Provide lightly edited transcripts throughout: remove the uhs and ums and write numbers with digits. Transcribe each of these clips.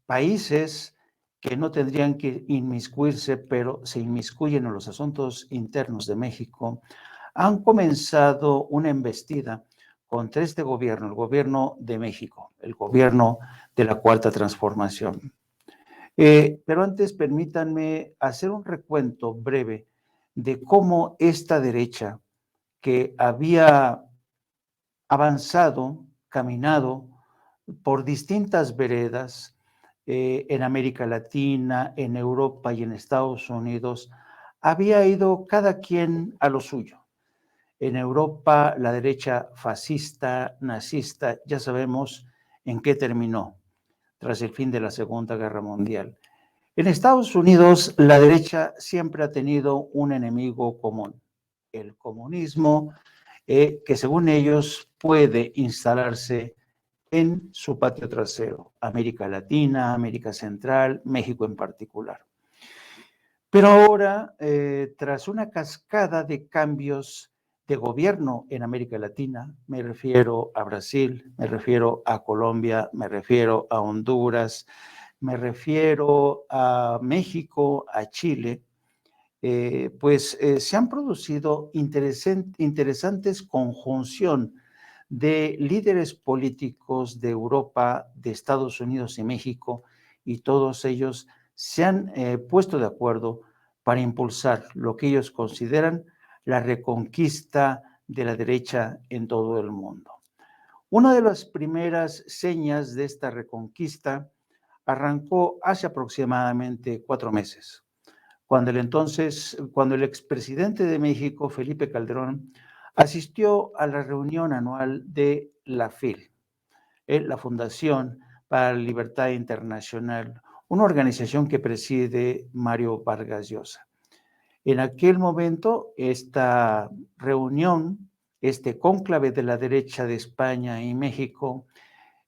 países que no tendrían que inmiscuirse, pero se inmiscuyen en los asuntos internos de México, han comenzado una embestida contra este gobierno, el gobierno de México, el gobierno de la Cuarta Transformación. Pero antes permítanme hacer un recuento breve de cómo esta derecha, que había avanzado, caminado por distintas veredas en América Latina, en Europa y en Estados Unidos, había ido cada quien a lo suyo. En Europa, la derecha fascista, nazista, ya sabemos en qué terminó tras el fin de la Segunda Guerra Mundial. En Estados Unidos, la derecha siempre ha tenido un enemigo común, el comunismo, que según ellos puede instalarse en su patio trasero, América Latina, América Central, México en particular. Pero ahora, tras una cascada de cambios de gobierno en América Latina, me refiero a Brasil, me refiero a Colombia, me refiero a Honduras, me refiero a México, a Chile, se han producido interesantes conjunción de líderes políticos de Europa, de Estados Unidos y México, y todos ellos se han puesto de acuerdo para impulsar lo que ellos consideran la reconquista de la derecha en todo el mundo. Una de las primeras señas de esta reconquista arrancó hace aproximadamente 4 meses, cuando el expresidente de México, Felipe Calderón, asistió a la reunión anual de la FIL, la Fundación para la Libertad Internacional, una organización que preside Mario Vargas Llosa. En aquel momento, esta reunión, este cónclave de la derecha de España y México,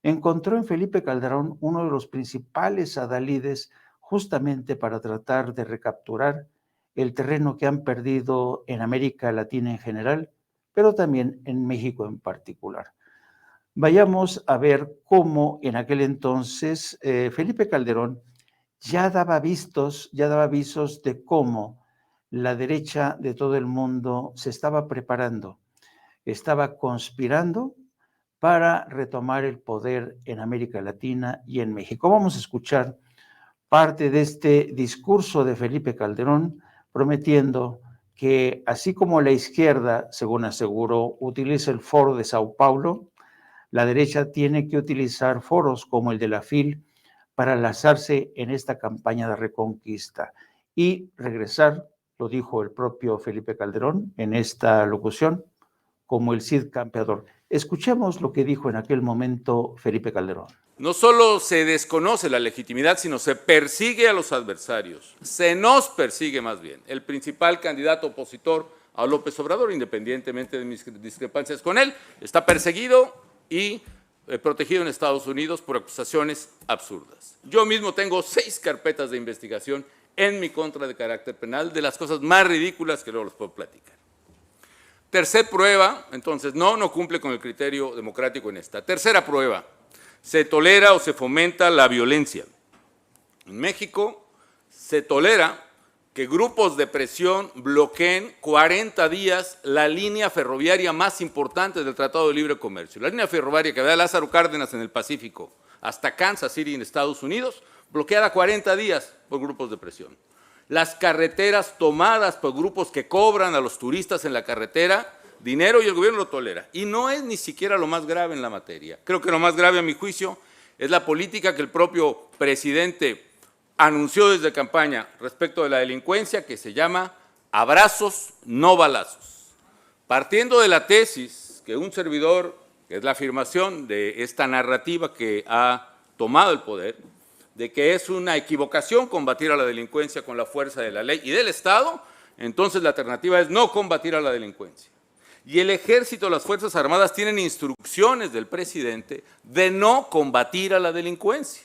encontró en Felipe Calderón uno de los principales adalides justamente para tratar de recapturar el terreno que han perdido en América Latina en general, pero también en México en particular. Vayamos a ver cómo en aquel entonces Felipe Calderón ya daba avisos de cómo la derecha de todo el mundo se estaba preparando, estaba conspirando para retomar el poder en América Latina y en México. Vamos a escuchar parte de este discurso de Felipe Calderón, prometiendo que así como la izquierda, según aseguró, utiliza el foro de Sao Paulo, la derecha tiene que utilizar foros como el de la FIL para lanzarse en esta campaña de reconquista y regresar, lo dijo el propio Felipe Calderón en esta locución, como el Cid campeador. Escuchemos lo que dijo en aquel momento Felipe Calderón. No solo se desconoce la legitimidad, sino se persigue a los adversarios. Se nos persigue más bien. El principal candidato opositor a López Obrador, independientemente de mis discrepancias con él, está perseguido y protegido en Estados Unidos por acusaciones absurdas. Yo mismo tengo 6 carpetas de investigación en mi contra de carácter penal, de las cosas más ridículas que luego les puedo platicar. Tercera prueba, entonces, no cumple con el criterio democrático en esta. Tercera prueba, se tolera o se fomenta la violencia. En México se tolera que grupos de presión bloqueen 40 días la línea ferroviaria más importante del Tratado de Libre Comercio. La línea ferroviaria que va de Lázaro Cárdenas en el Pacífico hasta Kansas City en Estados Unidos, bloqueada 40 días por grupos de presión. Las carreteras tomadas por grupos que cobran a los turistas en la carretera dinero y el gobierno lo tolera. Y no es ni siquiera lo más grave en la materia. Creo que lo más grave, a mi juicio, es la política que el propio presidente anunció desde campaña respecto de la delincuencia, que se llama abrazos, no balazos. Partiendo de la tesis que un servidor, que es la afirmación de esta narrativa que ha tomado el poder, de que es una equivocación combatir a la delincuencia con la fuerza de la ley y del Estado, entonces la alternativa es no combatir a la delincuencia. Y el Ejército, las Fuerzas Armadas tienen instrucciones del presidente de no combatir a la delincuencia,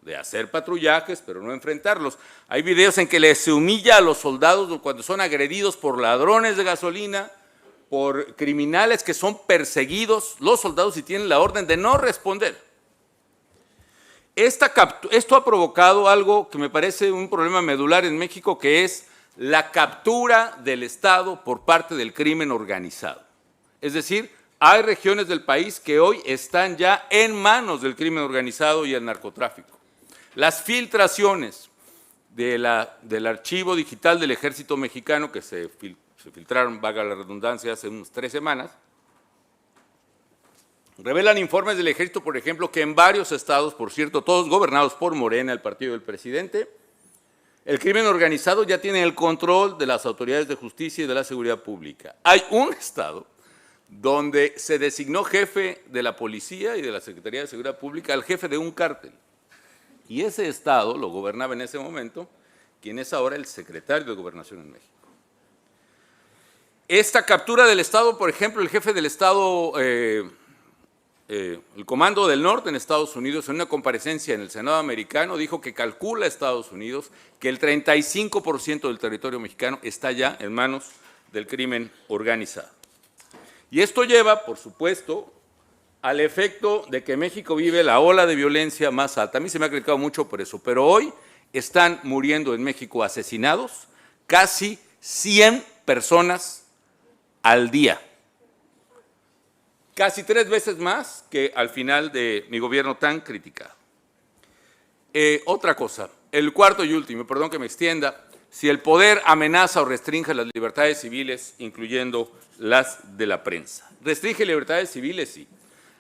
de hacer patrullajes, pero no enfrentarlos. Hay videos en que se humilla a los soldados cuando son agredidos por ladrones de gasolina, por criminales que son perseguidos, los soldados, y tienen la orden de no responder. Esto ha provocado algo que me parece un problema medular en México, que es la captura del Estado por parte del crimen organizado. Es decir, hay regiones del país que hoy están ya en manos del crimen organizado y el narcotráfico. Las filtraciones del archivo digital del Ejército Mexicano, que se filtraron, valga la redundancia, hace unas 3 semanas, revelan informes del Ejército, por ejemplo, que en varios estados, por cierto, todos gobernados por Morena, el partido del presidente, el crimen organizado ya tiene el control de las autoridades de justicia y de la seguridad pública. Hay un estado donde se designó jefe de la policía y de la Secretaría de Seguridad Pública al jefe de un cártel. Y ese estado lo gobernaba en ese momento quien es ahora el secretario de Gobernación en México. Esta captura del estado, por ejemplo, el jefe del estado, el Comando del Norte en Estados Unidos, en una comparecencia en el Senado americano, dijo que calcula Estados Unidos que el 35% del territorio mexicano está ya en manos del crimen organizado. Y esto lleva, por supuesto, al efecto de que México vive la ola de violencia más alta. A mí se me ha criticado mucho por eso, pero hoy están muriendo en México asesinados casi 100 personas al día. Casi 3 veces más que al final de mi gobierno tan criticado. Otra cosa, el cuarto y último, perdón que me extienda, si el poder amenaza o restringe las libertades civiles, incluyendo las de la prensa. Restringe libertades civiles, sí.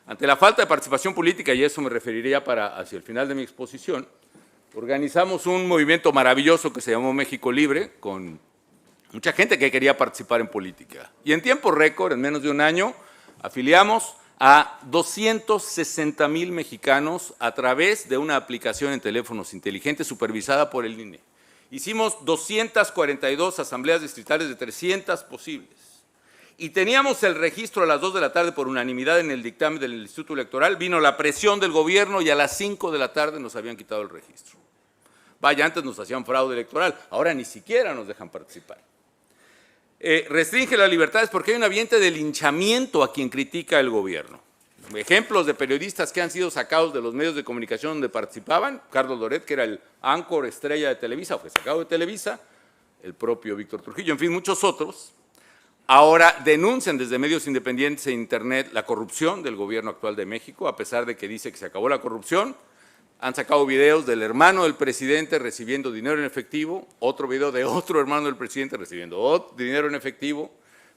Ante la falta de participación política, y eso me referiría hacia el final de mi exposición, organizamos un movimiento maravilloso que se llamó México Libre, con mucha gente que quería participar en política. Y en tiempo récord, en menos de un año, afiliamos a 260,000 mexicanos a través de una aplicación en teléfonos inteligentes supervisada por el INE. Hicimos 242 asambleas distritales de 300 posibles. Y teníamos el registro a las 2 de la tarde por unanimidad en el dictamen del Instituto Electoral. Vino la presión del gobierno y a las 5 de la tarde nos habían quitado el registro. Vaya, antes nos hacían fraude electoral, ahora ni siquiera nos dejan participar. Restringe las libertades porque hay un ambiente de linchamiento a quien critica el gobierno. Ejemplos de periodistas que han sido sacados de los medios de comunicación donde participaban: Carlos Loret, que era el áncor estrella de Televisa, fue sacado de Televisa, el propio Víctor Trujillo, en fin, muchos otros. Ahora denuncian desde medios independientes e internet la corrupción del gobierno actual de México, a pesar de que dice que se acabó la corrupción. Han sacado videos del hermano del presidente recibiendo dinero en efectivo, otro video de otro hermano del presidente recibiendo dinero en efectivo,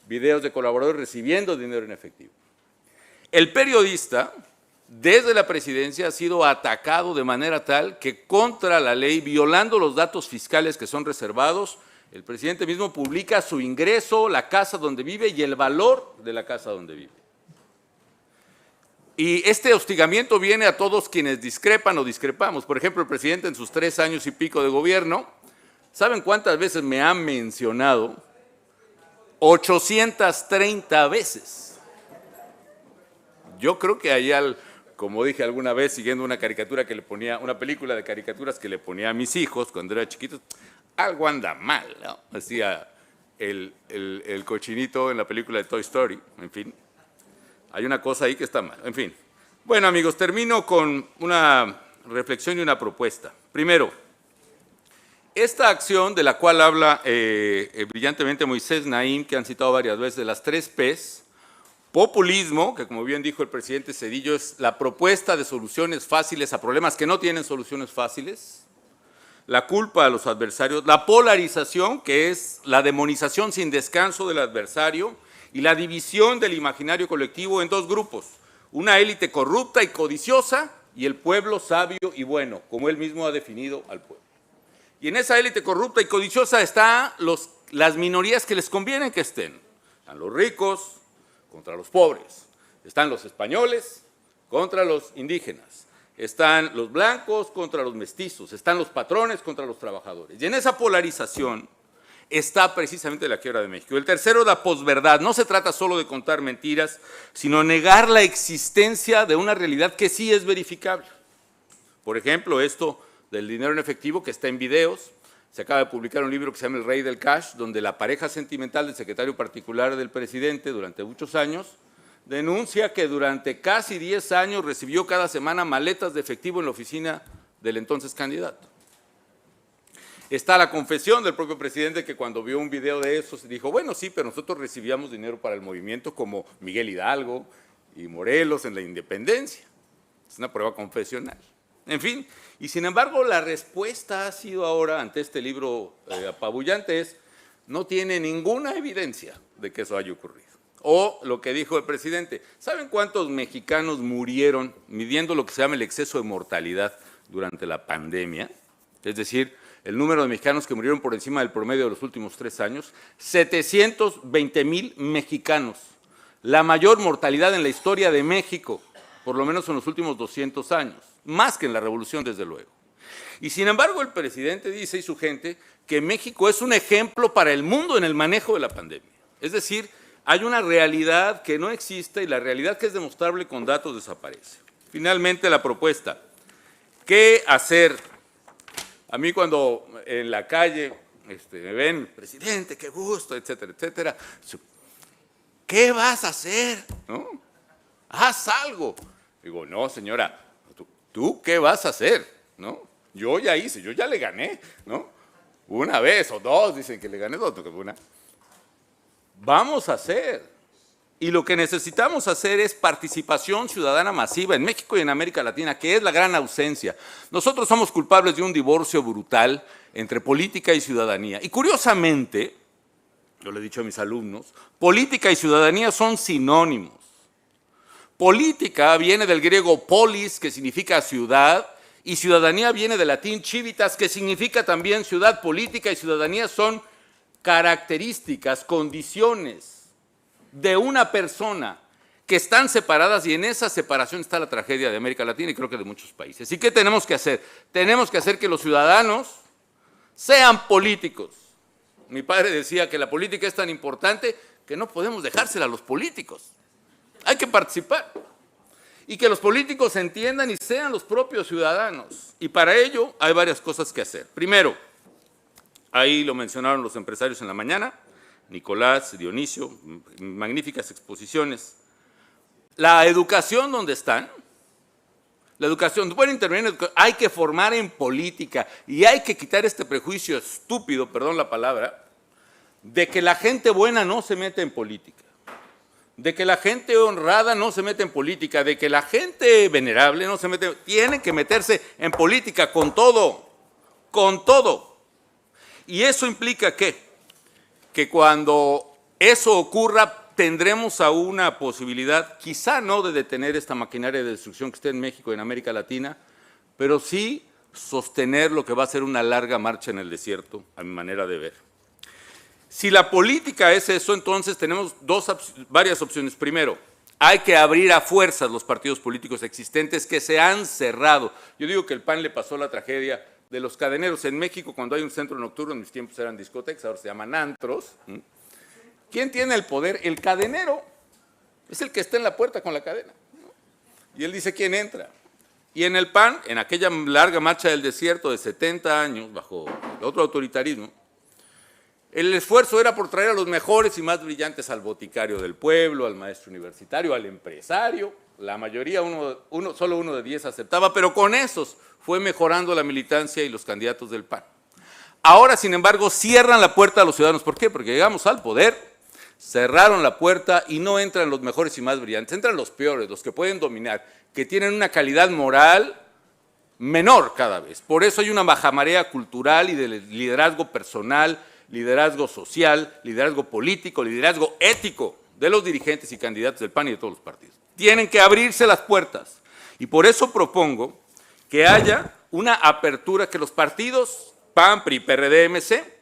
videos de colaboradores recibiendo dinero en efectivo. El periodista, desde la presidencia, ha sido atacado de manera tal que, contra la ley, violando los datos fiscales que son reservados, el presidente mismo publica su ingreso, la casa donde vive y el valor de la casa donde vive. Y este hostigamiento viene a todos quienes discrepan o discrepamos. Por ejemplo, el presidente en sus 3 años y pico de gobierno, ¿saben cuántas veces me ha mencionado? 830 veces. Yo creo que hay, como dije alguna vez, siguiendo una caricatura que le ponía, una película de caricaturas que le ponía a mis hijos cuando era chiquitos, algo anda mal, ¿no? Decía el cochinito en la película de Toy Story, en fin. Hay una cosa ahí que está mal, en fin. Bueno, amigos, termino con una reflexión y una propuesta. Primero, esta acción de la cual habla brillantemente Moisés Naim, que han citado varias veces, de las 3 Ps, populismo, que como bien dijo el presidente Zedillo, es la propuesta de soluciones fáciles a problemas que no tienen soluciones fáciles, la culpa a los adversarios, la polarización, que es la demonización sin descanso del adversario, y la división del imaginario colectivo en 2 grupos, una élite corrupta y codiciosa y el pueblo sabio y bueno, como él mismo ha definido al pueblo. Y en esa élite corrupta y codiciosa están las minorías que les conviene que estén. Están los ricos contra los pobres, están los españoles contra los indígenas, están los blancos contra los mestizos, están los patrones contra los trabajadores. Y en esa polarización está precisamente la quiebra de México. El tercero, la posverdad. No se trata solo de contar mentiras, sino negar la existencia de una realidad que sí es verificable. Por ejemplo, esto del dinero en efectivo que está en videos. Se acaba de publicar un libro que se llama El Rey del Cash, donde la pareja sentimental del secretario particular del presidente durante muchos años denuncia que durante casi 10 años recibió cada semana maletas de efectivo en la oficina del entonces candidato. Está la confesión del propio presidente que cuando vio un video de eso se dijo, bueno, sí, pero nosotros recibíamos dinero para el movimiento como Miguel Hidalgo y Morelos en la independencia. Es una prueba confesional. En fin, y sin embargo la respuesta ha sido ahora ante este libro apabullante es, no tiene ninguna evidencia de que eso haya ocurrido. O lo que dijo el presidente, ¿saben cuántos mexicanos murieron midiendo lo que se llama el exceso de mortalidad durante la pandemia? Es decir, el número de mexicanos que murieron por encima del promedio de los últimos 3 años, 720,000 mexicanos, la mayor mortalidad en la historia de México, por lo menos en los últimos 200 años, más que en la revolución, desde luego. Y sin embargo, el presidente dice y su gente que México es un ejemplo para el mundo en el manejo de la pandemia. Es decir, hay una realidad que no existe y la realidad que es demostrable con datos desaparece. Finalmente, la propuesta. ¿Qué hacer? A mí cuando en la calle me ven, presidente, qué gusto, etcétera, etcétera. ¿Qué vas a hacer? ¿No? Haz algo. Digo, no, señora, ¿tú qué vas a hacer? ¿No? Yo ya hice, yo ya le gané, ¿no? Una vez o dos, dicen que le gané dos, una. Vamos a hacer. Y lo que necesitamos hacer es participación ciudadana masiva en México y en América Latina, que es la gran ausencia. Nosotros somos culpables de un divorcio brutal entre política y ciudadanía. Y curiosamente, yo le he dicho a mis alumnos, política y ciudadanía son sinónimos. Política viene del griego polis, que significa ciudad, y ciudadanía viene del latín civitas, que significa también ciudad. Política y ciudadanía son características, condiciones de una persona que están separadas, y en esa separación está la tragedia de América Latina y creo que de muchos países. ¿Y qué tenemos que hacer? Tenemos que hacer que los ciudadanos sean políticos. Mi padre decía que la política es tan importante que no podemos dejársela a los políticos. Hay que participar. Y que los políticos entiendan y sean los propios ciudadanos. Y para ello hay varias cosas que hacer. Primero, ahí lo mencionaron los empresarios en la mañana, Nicolás, Dionisio, magníficas exposiciones. La educación, ¿dónde están? La educación, pueden intervenir en educación, hay que formar en política y hay que quitar este prejuicio estúpido, perdón la palabra, de que la gente buena no se mete en política, de que la gente honrada no se mete en política, de que la gente venerable no se mete, tienen que meterse en política con todo, con todo. Y eso implica ¿qué? Que cuando eso ocurra tendremos a una posibilidad, quizá no de detener esta maquinaria de destrucción que está en México y en América Latina, pero sí sostener lo que va a ser una larga marcha en el desierto, a mi manera de ver. Si la política es eso, entonces tenemos varias opciones. Primero, hay que abrir a fuerzas los partidos políticos existentes que se han cerrado. Yo digo que el PAN le pasó la tragedia de los cadeneros. En México, cuando hay un centro nocturno, en mis tiempos eran discotecas, ahora se llaman antros. ¿Quién tiene el poder? El cadenero. Es el que está en la puerta con la cadena. Y él dice quién entra. Y en el PAN, en aquella larga marcha del desierto de 70 años, bajo el otro autoritarismo, el esfuerzo era por traer a los mejores y más brillantes al boticario del pueblo, al maestro universitario, al empresario. La mayoría, solo uno de 10 aceptaba, pero con esos fue mejorando la militancia y los candidatos del PAN. Ahora, sin embargo, cierran la puerta a los ciudadanos. ¿Por qué? Porque llegamos al poder, cerraron la puerta y no entran los mejores y más brillantes, entran los peores, los que pueden dominar, que tienen una calidad moral menor cada vez. Por eso hay una bajamarea cultural y de liderazgo personal, liderazgo social, liderazgo político, liderazgo ético de los dirigentes y candidatos del PAN y de todos los partidos. Tienen que abrirse las puertas y por eso propongo que haya una apertura, que los partidos PAN, PRI, PRD, MC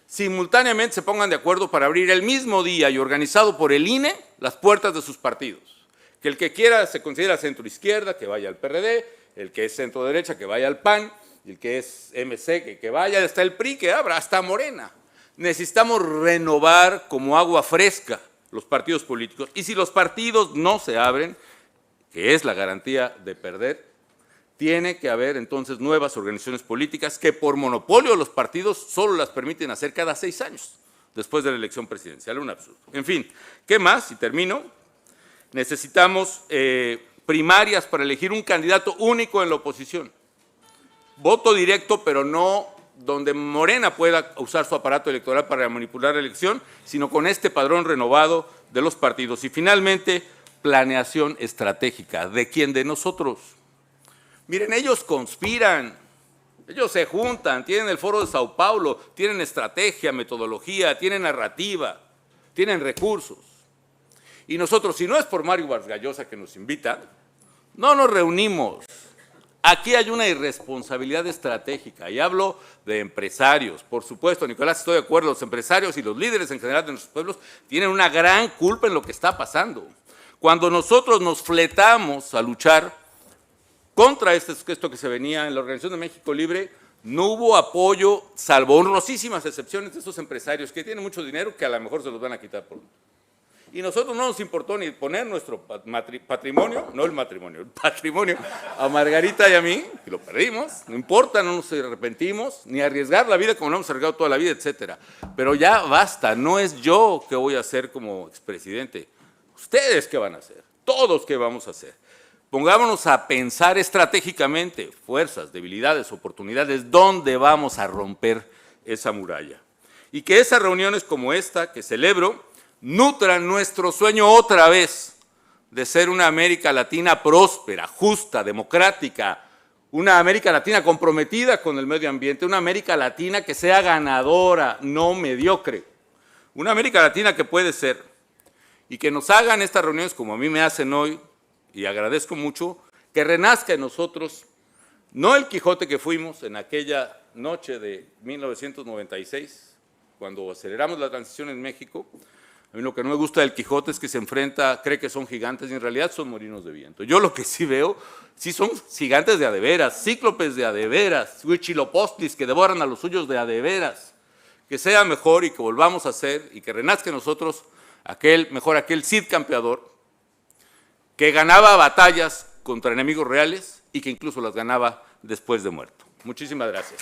simultáneamente se pongan de acuerdo para abrir el mismo día y organizado por el INE las puertas de sus partidos. Que el que quiera se considera centro izquierda, que vaya al PRD, el que es centro derecha, que vaya al PAN, y el que es MC, que vaya hasta el PRI, que abra, hasta Morena. Necesitamos renovar como agua fresca los partidos políticos, y si los partidos no se abren, que es la garantía de perder, tiene que haber entonces nuevas organizaciones políticas que por monopolio los partidos solo las permiten hacer cada 6 años, después de la elección presidencial, un absurdo. En fin, ¿qué más? Y termino. Necesitamos primarias para elegir un candidato único en la oposición. voto directo, pero no donde Morena pueda usar su aparato electoral para manipular la elección, sino con este padrón renovado de los partidos. Y finalmente, planeación estratégica. ¿De quién? De nosotros. Miren, ellos conspiran, ellos se juntan, tienen el Foro de Sao Paulo, tienen estrategia, metodología, tienen narrativa, tienen recursos. Y nosotros, si no es por Mario Vargas Llosa que nos invita, no nos reunimos. Aquí hay una irresponsabilidad estratégica, y hablo de empresarios. Por supuesto, Nicolás, estoy de acuerdo, los empresarios y los líderes en general de nuestros pueblos tienen una gran culpa en lo que está pasando. Cuando nosotros nos fletamos a luchar contra esto que se venía en la Organización de México Libre, no hubo apoyo, salvo honrosísimas excepciones de esos empresarios que tienen mucho dinero que a lo mejor se los van a quitar por uno. Y nosotros no nos importó ni poner nuestro patrimonio, no el matrimonio, el patrimonio a Margarita y a mí, que lo perdimos, no importa, no nos arrepentimos, ni arriesgar la vida como lo hemos arriesgado toda la vida, etcétera. Pero ya basta, no es yo que voy a hacer como expresidente, ustedes qué van a hacer, todos qué vamos a hacer. Pongámonos a pensar estratégicamente, fuerzas, debilidades, oportunidades, dónde vamos a romper esa muralla. Y que esas reuniones como esta que celebro nutran nuestro sueño otra vez de ser una América Latina próspera, justa, democrática, una América Latina comprometida con el medio ambiente, una América Latina que sea ganadora, no mediocre, una América Latina que puede ser, y que nos hagan estas reuniones como a mí me hacen hoy, y agradezco mucho, que renazca en nosotros, no el Quijote que fuimos en aquella noche de 1996, cuando aceleramos la transición en México. A mí lo que no me gusta del Quijote es que se enfrenta, cree que son gigantes y en realidad son molinos de viento. Yo lo que sí veo, sí son gigantes de a de veras, cíclopes de a de veras, huichilopostlis que devoran a los suyos de a de veras. Que sea mejor y que volvamos a ser y que renazca en nosotros aquel Cid campeador que ganaba batallas contra enemigos reales y que incluso las ganaba después de muerto. Muchísimas gracias.